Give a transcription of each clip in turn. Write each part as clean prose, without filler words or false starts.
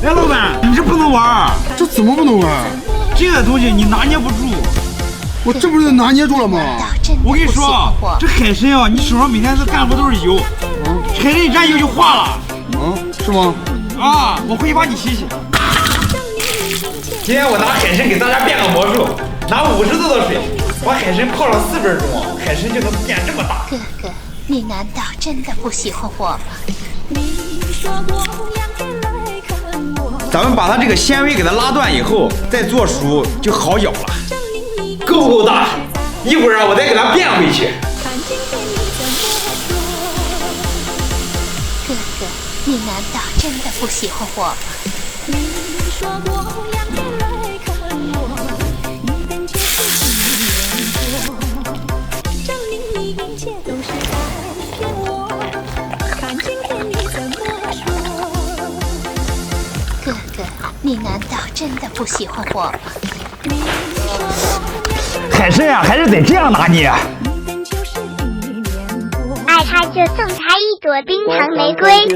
哎，老板，你这不能玩。这怎么不能玩？这个东西你拿捏不住。我这不是拿捏住了吗？我跟你说，这海参啊，你手上每天都干活都是油，海参一沾油就化了。是吗？啊，我回去帮你洗洗。今天我拿海参给大家变个魔术，拿50度的水把海参泡了4分钟，海参就能变这么大。哥哥，你难道真的不喜欢我吗？咱们把它这个纤维给它拉断以后，再做熟就好咬了。够不够大？一会儿啊，我再给它变回去。哥哥，你难道真的不喜欢我吗？哥哥，你难道真的不喜欢我吗？海参啊，还是得这样拿捏。爱他就送他一朵冰糖玫瑰。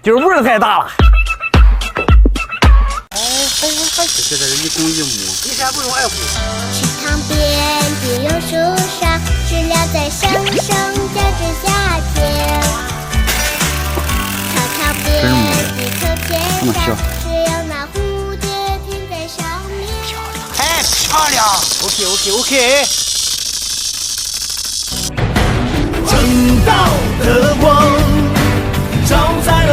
就是味儿太大了。这在人家公益母，一山不容二虎。池塘边只有树梢，知了在声声叫着夏天。草草边几棵天上，只有那蝴蝶停在上面。哎，漂亮 ！OK。正道的光照在了。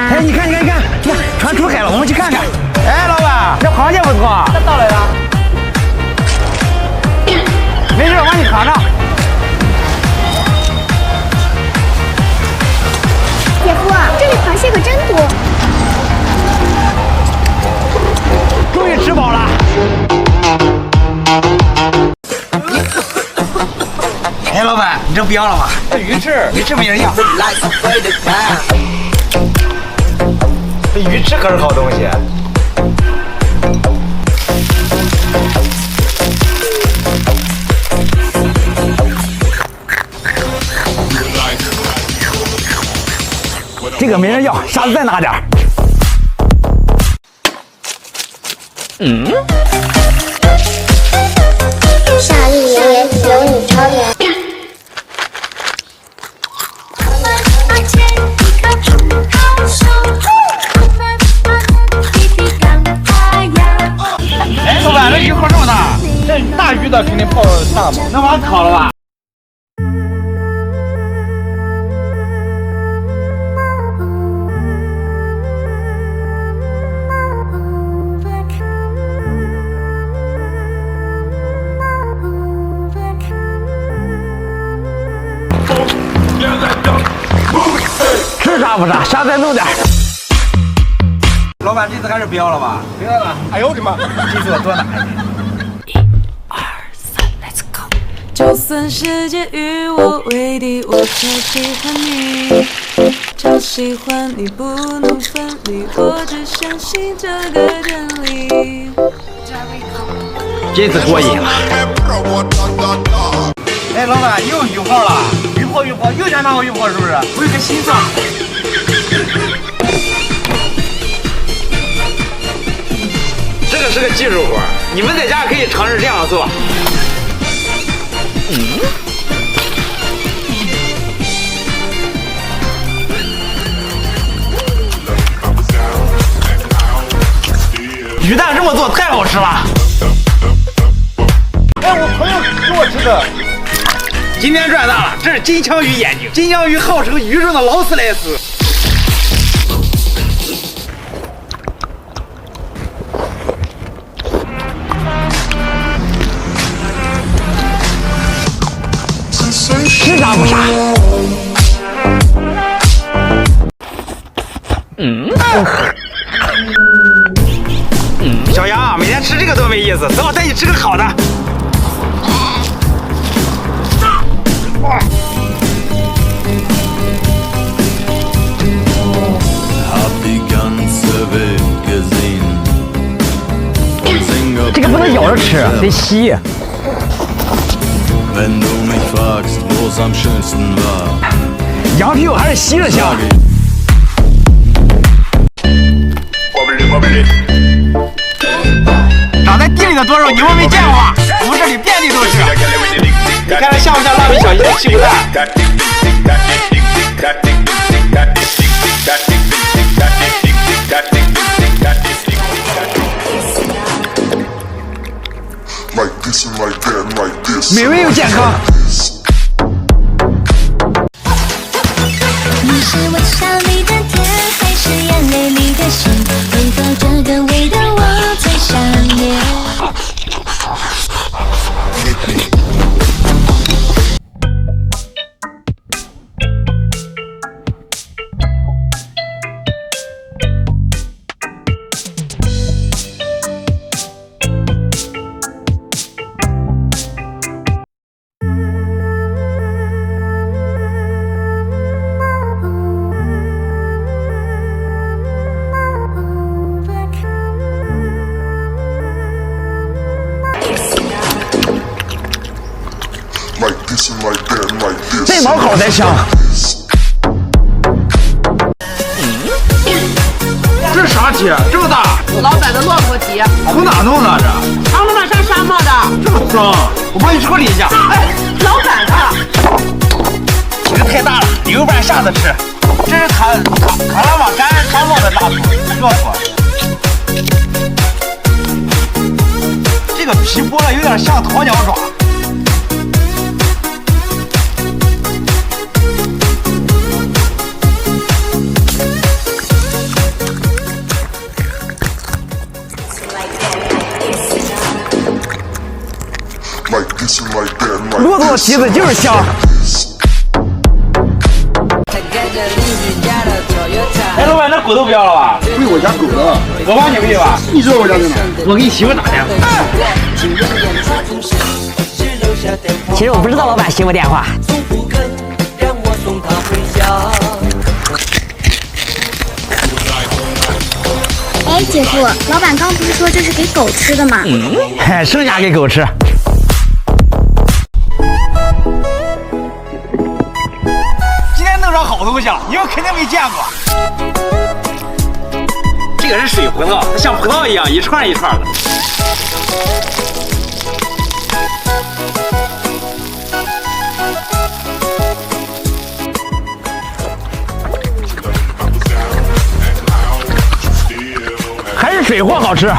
哎，你看，船出海了，我们去看看。哎，老板，这螃蟹不错。这到来了。没事，往你扛上。姐夫，这里螃蟹可真多。终于吃饱了。哎，老板，你这不要了吧？这鱼翅没人要。这鱼翅可是好东西。这个没人要，下次再拿点儿。上一年有你超人。哎，老板，这鱼泡这么大，这大鱼的肯定泡大嘛，能把它烤了吧？吃啥不啥，下次再弄点。老板，这次还是不要了吧？不要了。哎呦我的妈！这次我多拿一点。1、2、3 ，Let's go。就算世界与我为敌，我却喜欢你。超喜欢你，不能分离，我只相信这个真理。这次过瘾了。哎，老板，又鱼泡了，鱼泡，又想拿我鱼泡是不是？我有个心脏。这个是个技术活，你们在家可以尝试这样做。鱼蛋这么做太好吃了。哎，我朋友给我吃的。今天赚大了，这是金枪鱼眼睛。金枪鱼号称鱼中的劳斯莱斯。吃啥不啥。小杨，每天吃这个多没意思，走，我带你吃个好的。这个不能咬着吃，得吸。羊皮我还是吸着香。长在地里的多肉，你们没见过吧？我们这里遍地都是。你看这像不像蜡笔小新的屁股蛋？美味又健康。你是我笑里的甜，还是眼泪里的咸？为何这个味道我最想念？这毛烤才香。这是啥鸡？这么大？老板的骆驼蹄，从哪弄的这？长隆上沙漠的。这么脏，我帮你处理一下。哎，老板的。这个太大了，留一半下次吃。这是卡拉瓦干沙漠的大骆驼。这个皮剥了有点像鸵鸟爪。骆驼蹄子就是香。哎，老板，这狗都不要了吧？喂我家狗了。我帮你喂吧。你知道我家在哪？我给你媳妇打电话。其实我不知道老板媳妇电话。哎，姐夫，老板刚不是说这是给狗吃的吗？剩下给狗吃。今天弄上好东西了，你们肯定没见过。这个是水葡萄，它像葡萄一样一串一串的。还是水货好吃。